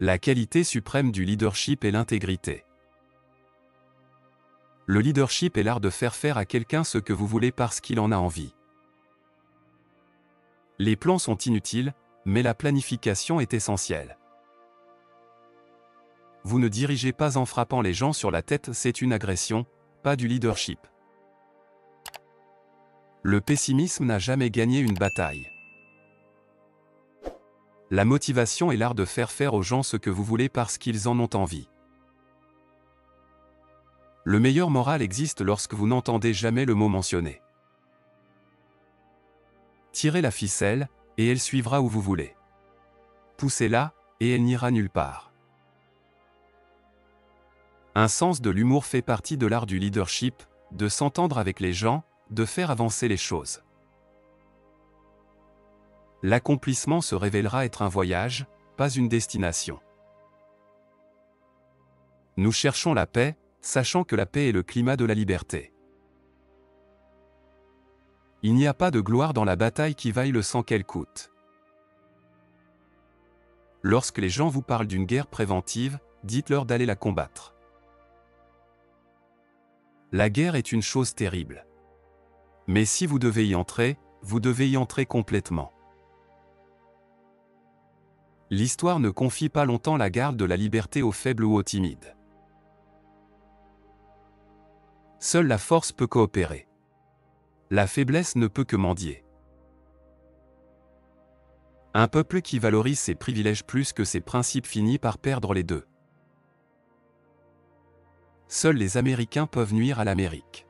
La qualité suprême du leadership est l'intégrité. Le leadership est l'art de faire à quelqu'un ce que vous voulez parce qu'il en a envie. Les plans sont inutiles, mais la planification est essentielle. Vous ne dirigez pas en frappant les gens sur la tête, c'est une agression, pas du leadership. Le pessimisme n'a jamais gagné une bataille. La motivation est l'art de faire aux gens ce que vous voulez parce qu'ils en ont envie. Le meilleur moral existe lorsque vous n'entendez jamais le mot mentionné. Tirez la ficelle, et elle suivra où vous voulez. Poussez-la, et elle n'ira nulle part. Un sens de l'humour fait partie de l'art du leadership, de s'entendre avec les gens, de faire avancer les choses. L'accomplissement se révélera être un voyage, pas une destination. Nous cherchons la paix, sachant que la paix est le climat de la liberté. Il n'y a pas de gloire dans la bataille qui vaille le sang qu'elle coûte. Lorsque les gens vous parlent d'une guerre préventive, dites-leur d'aller la combattre. La guerre est une chose terrible. Mais si vous devez y entrer, vous devez y entrer complètement. L'histoire ne confie pas longtemps la garde de la liberté aux faibles ou aux timides. Seule la force peut coopérer. La faiblesse ne peut que mendier. Un peuple qui valorise ses privilèges plus que ses principes finit par perdre les deux. Seuls les Américains peuvent nuire à l'Amérique.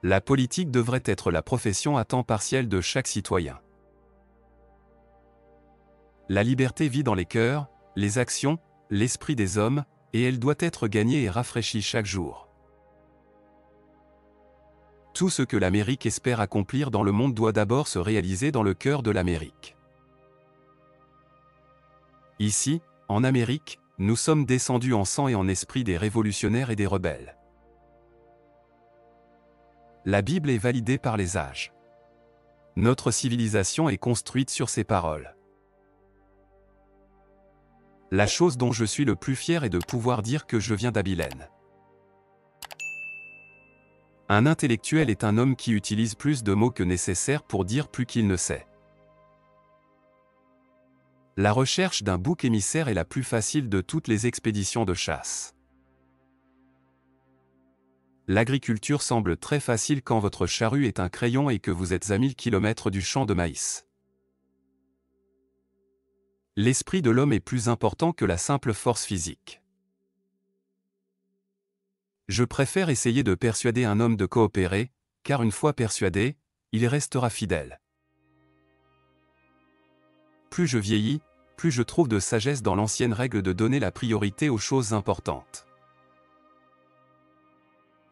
La politique devrait être la profession à temps partiel de chaque citoyen. La liberté vit dans les cœurs, les actions, l'esprit des hommes, et elle doit être gagnée et rafraîchie chaque jour. Tout ce que l'Amérique espère accomplir dans le monde doit d'abord se réaliser dans le cœur de l'Amérique. Ici, en Amérique, nous sommes descendus en sang et en esprit des révolutionnaires et des rebelles. La Bible est validée par les âges. Notre civilisation est construite sur ces paroles. La chose dont je suis le plus fier est de pouvoir dire que je viens d'Abilène. Un intellectuel est un homme qui utilise plus de mots que nécessaire pour dire plus qu'il ne sait. La recherche d'un bouc émissaire est la plus facile de toutes les expéditions de chasse. L'agriculture semble très facile quand votre charrue est un crayon et que vous êtes à 1000 km du champ de maïs. L'esprit de l'homme est plus important que la simple force physique. Je préfère essayer de persuader un homme de coopérer, car une fois persuadé, il restera fidèle. Plus je vieillis, plus je trouve de sagesse dans l'ancienne règle de donner la priorité aux choses importantes.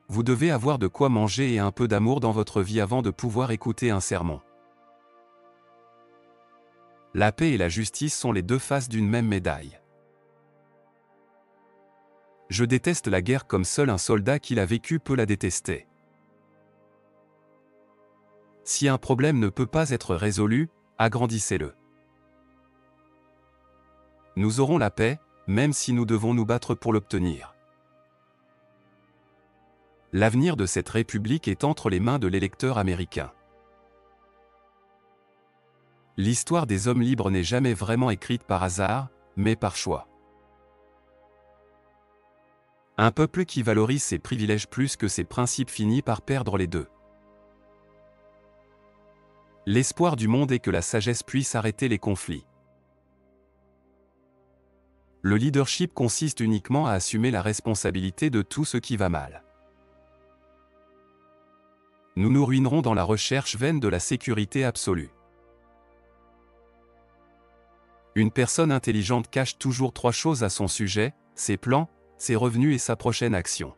Vous devez avoir de quoi manger et un peu d'amour dans votre vie avant de pouvoir écouter un sermon. La paix et la justice sont les deux faces d'une même médaille. Je déteste la guerre comme seul un soldat qui l'a vécue peut la détester. Si un problème ne peut pas être résolu, agrandissez-le. Nous aurons la paix, même si nous devons nous battre pour l'obtenir. L'avenir de cette république est entre les mains de l'électeur américain. L'histoire des hommes libres n'est jamais vraiment écrite par hasard, mais par choix. Un peuple qui valorise ses privilèges plus que ses principes finit par perdre les deux. L'espoir du monde est que la sagesse puisse arrêter les conflits. Le leadership consiste uniquement à assumer la responsabilité de tout ce qui va mal. Nous nous ruinerons dans la recherche vaine de la sécurité absolue. Une personne intelligente cache toujours trois choses à son sujet, ses plans, ses revenus et sa prochaine action.